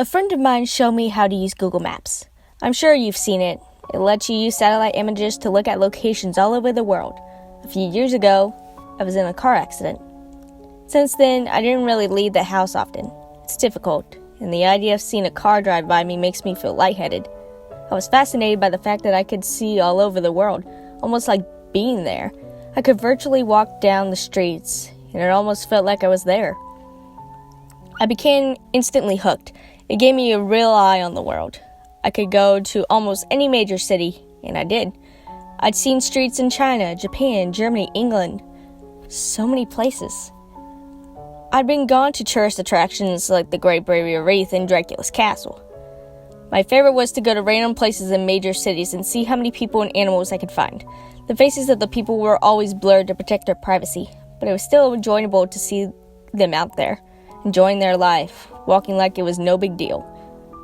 A friend of mine showed me how to use Google Maps. I'm sure you've seen it. It lets you use satellite images to look at locations all over the world. A few years ago, I was in a car accident. Since then, I didn't really leave the house often. It's difficult, and the idea of seeing a car drive by me makes me feel lightheaded. I was fascinated by the fact that I could see all over the world, almost like being there. I could virtually walk down the streets, and it almost felt like I was there. I became instantly hooked. It gave me a real eye on the world. I could go to almost any major city, and I did. I'd seen streets in China, Japan, Germany, England. So many places. I'd been gone to tourist attractions like the Great Barrier Reef and Dracula's Castle. My favorite was to go to random places in major cities and see how many people and animals I could find. The faces of the people were always blurred to protect their privacy, but it was still enjoyable to see them out there, enjoying their life, walking like it was no big deal.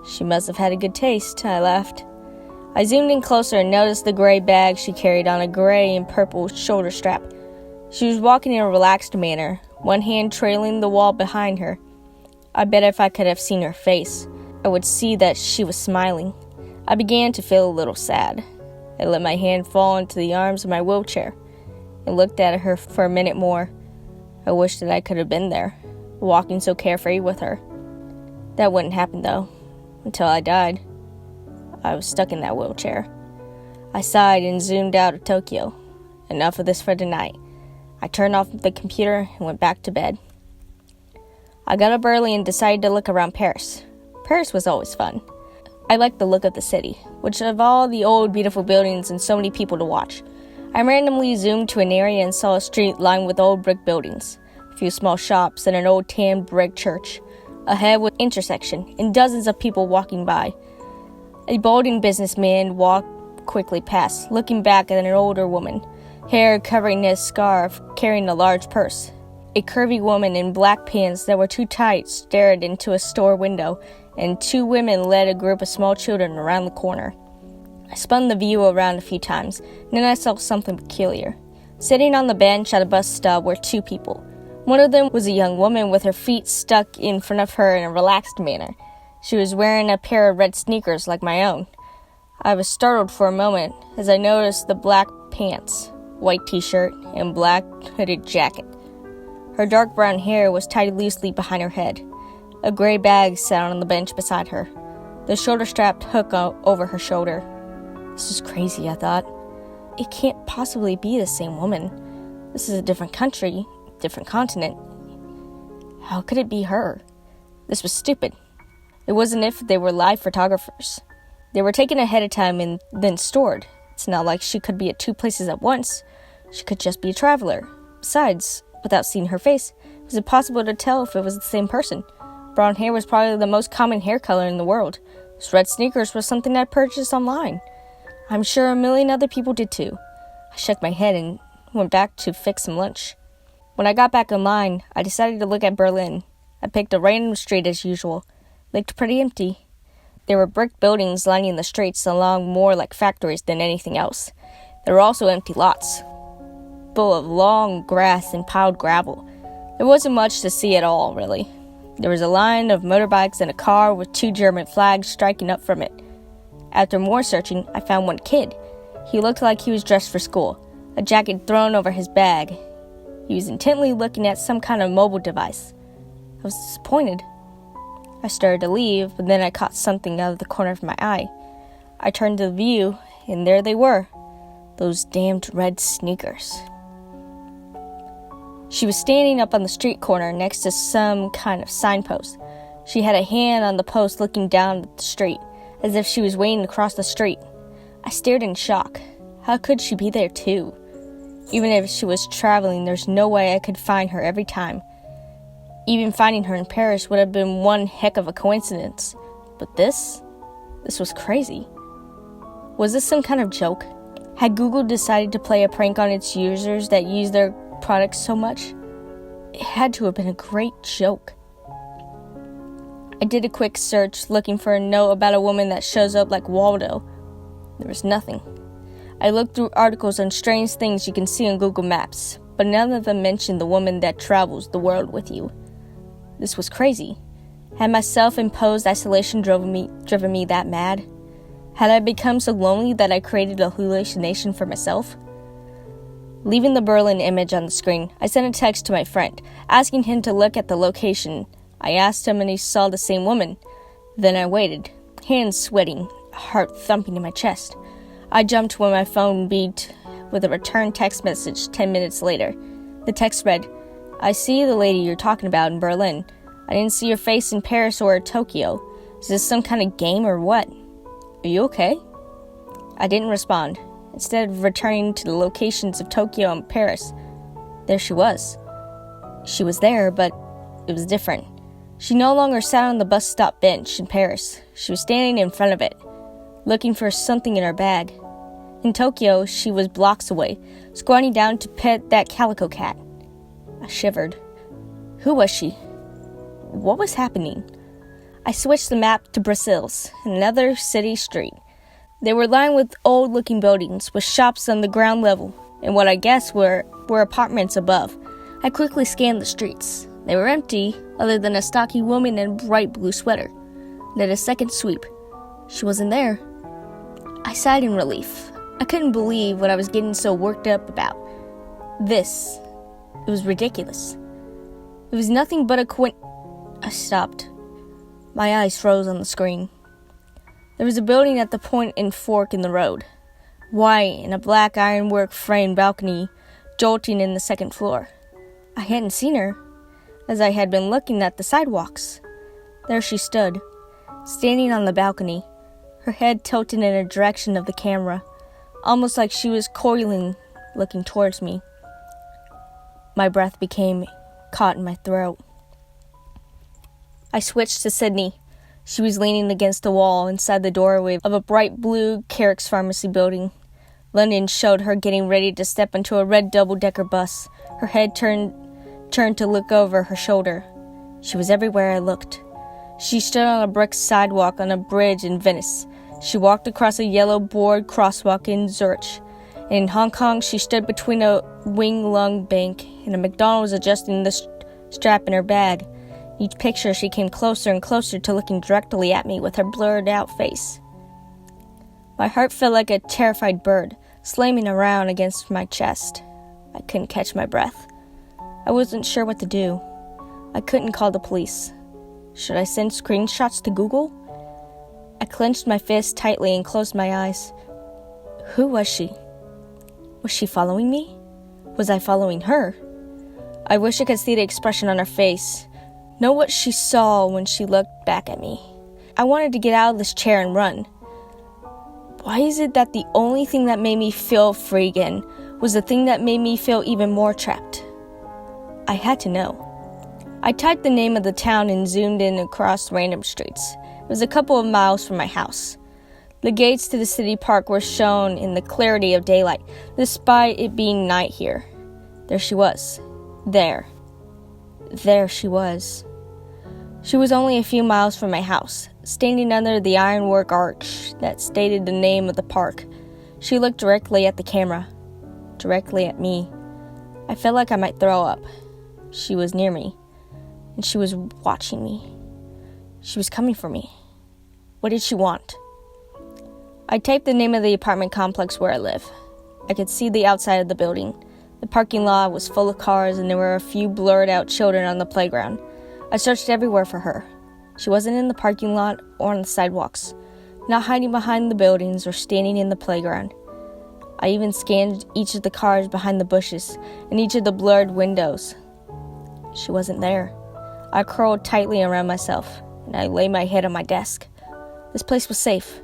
She must have had a good taste, I laughed. I zoomed in closer and noticed the gray bag she carried on a gray and purple shoulder strap. She was walking in a relaxed manner, one hand trailing the wall behind her. I bet if I could have seen her face, I would see that she was smiling. I began to feel a little sad. I let my hand fall into the arms of my wheelchair and looked at her for a minute more. I wished that I could have been there, walking so carefree with her. That wouldn't happen, though, until I died. I was stuck in that wheelchair. I sighed and zoomed out of Tokyo. Enough of this for tonight. I turned off the computer and went back to bed. I got up early and decided to look around Paris. Paris was always fun. I liked the look of the city, which of all the old, beautiful buildings and so many people to watch. I randomly zoomed to an area and saw a street lined with old brick buildings, a few small shops, and an old tan brick church. Ahead was an intersection, and dozens of people walking by. A balding businessman walked quickly past, looking back at an older woman, hair covering his scarf, carrying a large purse. A curvy woman in black pants that were too tight stared into a store window, and two women led a group of small children around the corner. I spun the view around a few times, and then I saw something peculiar. Sitting on the bench at a bus stop were two people. One of them was a young woman with her feet stuck in front of her in a relaxed manner. She was wearing a pair of red sneakers like my own. I was startled for a moment as I noticed the black pants, white t-shirt, and black hooded jacket. Her dark brown hair was tied loosely behind her head. A gray bag sat on the bench beside her. The shoulder strap hooked over her shoulder. This is crazy, I thought. It can't possibly be the same woman. This is a different country, different continent. How could it be her? This was stupid. It wasn't if they were live photographers. They were taken ahead of time and then stored. It's not like she could be at two places at once. She could just be a traveler. Besides, without seeing her face, it was impossible to tell if it was the same person. Brown hair was probably the most common hair color in the world. Those red sneakers was something I purchased online. I'm sure a million other people did too. I shook my head and went back to fix some lunch. When I got back online, I decided to look at Berlin. I picked a random street as usual. It looked pretty empty. There were brick buildings lining the streets along more like factories than anything else. There were also empty lots, full of long grass and piled gravel. There wasn't much to see at all, really. There was a line of motorbikes and a car with two German flags striking up from it. After more searching, I found one kid. He looked like he was dressed for school, a jacket thrown over his bag. He was intently looking at some kind of mobile device. I was disappointed. I started to leave, but then I caught something out of the corner of my eye. I turned to view, and there they were, those damned red sneakers. She was standing up on the street corner next to some kind of signpost. She had a hand on the post looking down at the street, as if she was waiting to cross the street. I stared in shock. How could she be there too? Even if she was traveling, there's no way I could find her every time. Even finding her in Paris would have been one heck of a coincidence. But this was crazy. Was this some kind of joke? Had Google decided to play a prank on its users that use their products so much? It had to have been a great joke. I did a quick search looking for a note about a woman that shows up like Waldo. There was nothing. I looked through articles on strange things you can see on Google Maps, but none of them mentioned the woman that travels the world with you. This was crazy. Had my self-imposed isolation driven me that mad? Had I become so lonely that I created a hallucination for myself? Leaving the Berlin image on the screen, I sent a text to my friend, asking him to look at the location. I asked him and he saw the same woman. Then I waited, hands sweating, heart thumping in my chest. I jumped when my phone beeped with a return text message 10 minutes later. The text read, "I see the lady you're talking about in Berlin. I didn't see your face in Paris or Tokyo. Is this some kind of game or what? Are you okay?" I didn't respond. Instead of returning to the locations of Tokyo and Paris, there she was. She was there, but it was different. She no longer sat on the bus stop bench in Paris. She was standing in front of it, looking for something in her bag. In Tokyo, she was blocks away, squatting down to pet that calico cat. I shivered. Who was she? What was happening? I switched the map to Brussels, another city street. They were lined with old-looking buildings, with shops on the ground level, and what I guess were apartments above. I quickly scanned the streets. They were empty, other than a stocky woman in a bright blue sweater. Then a second sweep. She wasn't there. I sighed in relief. I couldn't believe what I was getting so worked up about. It was ridiculous. It was nothing but a I stopped. My eyes froze on the screen. There was a building at the point and fork in the road. White and a black ironwork framed balcony jolting in the second floor. I hadn't seen her, as I had been looking at the sidewalks. There she stood, standing on the balcony, her head tilted in a direction of the camera, almost like she was coiling, looking towards me. My breath became caught in my throat. I switched to Sydney. She was leaning against the wall inside the doorway of a bright blue Carrick's Pharmacy building. London showed her getting ready to step into a red double-decker bus. Her head turned to look over her shoulder. She was everywhere I looked. She stood on a brick sidewalk on a bridge in Venice. She walked across a yellow board crosswalk in Zurich. And in Hong Kong, she stood between a Wing Lung bank and a McDonald's adjusting the strap in her bag. Each picture, she came closer and closer to looking directly at me with her blurred-out face. My heart felt like a terrified bird, slamming around against my chest. I couldn't catch my breath. I wasn't sure what to do. I couldn't call the police. Should I send screenshots to Google? I clenched my fist tightly and closed my eyes. Who was she? Was she following me? Was I following her? I wish I could see the expression on her face. Know what she saw when she looked back at me. I wanted to get out of this chair and run. Why is it that the only thing that made me feel free again was the thing that made me feel even more trapped? I had to know. I typed the name of the town and zoomed in across random streets. It was a couple of miles from my house. The gates to the city park were shown in the clarity of daylight, despite it being night here. There she was. There she was. She was only a few miles from my house, standing under the ironwork arch that stated the name of the park. She looked directly at the camera, directly at me. I felt like I might throw up. She was near me, and she was watching me. She was coming for me. What did she want? I typed the name of the apartment complex where I live. I could see the outside of the building. The parking lot was full of cars, and there were a few blurred-out children on the playground. I searched everywhere for her. She wasn't in the parking lot or on the sidewalks, not hiding behind the buildings or standing in the playground. I even scanned each of the cars behind the bushes and each of the blurred windows. She wasn't there. I curled tightly around myself, and I laid my head on my desk. This place was safe.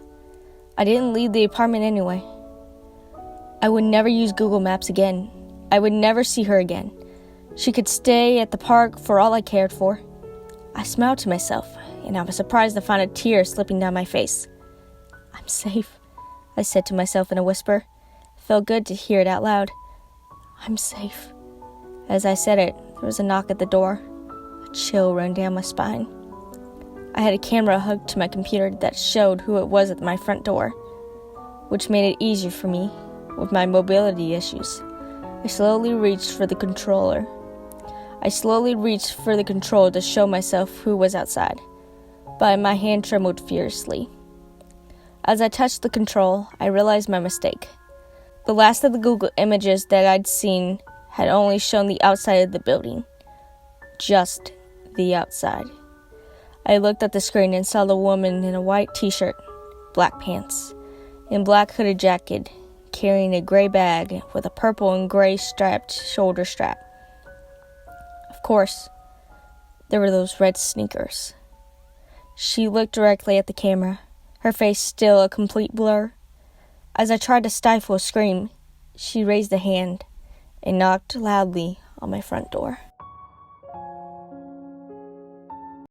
I didn't leave the apartment anyway. I would never use Google Maps again. I would never see her again. She could stay at the park for all I cared for. I smiled to myself, and I was surprised to find a tear slipping down my face. I'm safe, I said to myself in a whisper. It felt good to hear it out loud. I'm safe. As I said it, there was a knock at the door. A chill ran down my spine. I had a camera hooked to my computer that showed who it was at my front door, which made it easier for me with my mobility issues. I slowly reached for the control to show myself who was outside. but my hand trembled furiously. As I touched the control, I realized my mistake. The last of the Google images that I'd seen had only shown the outside of the building. Just the outside. I looked at the screen and saw the woman in a white t-shirt, black pants, and black hooded jacket, carrying a gray bag with a purple and gray strapped shoulder strap. Of course, there were those red sneakers. She looked directly at the camera, her face still a complete blur. As I tried to stifle a scream, she raised a hand and knocked loudly on my front door.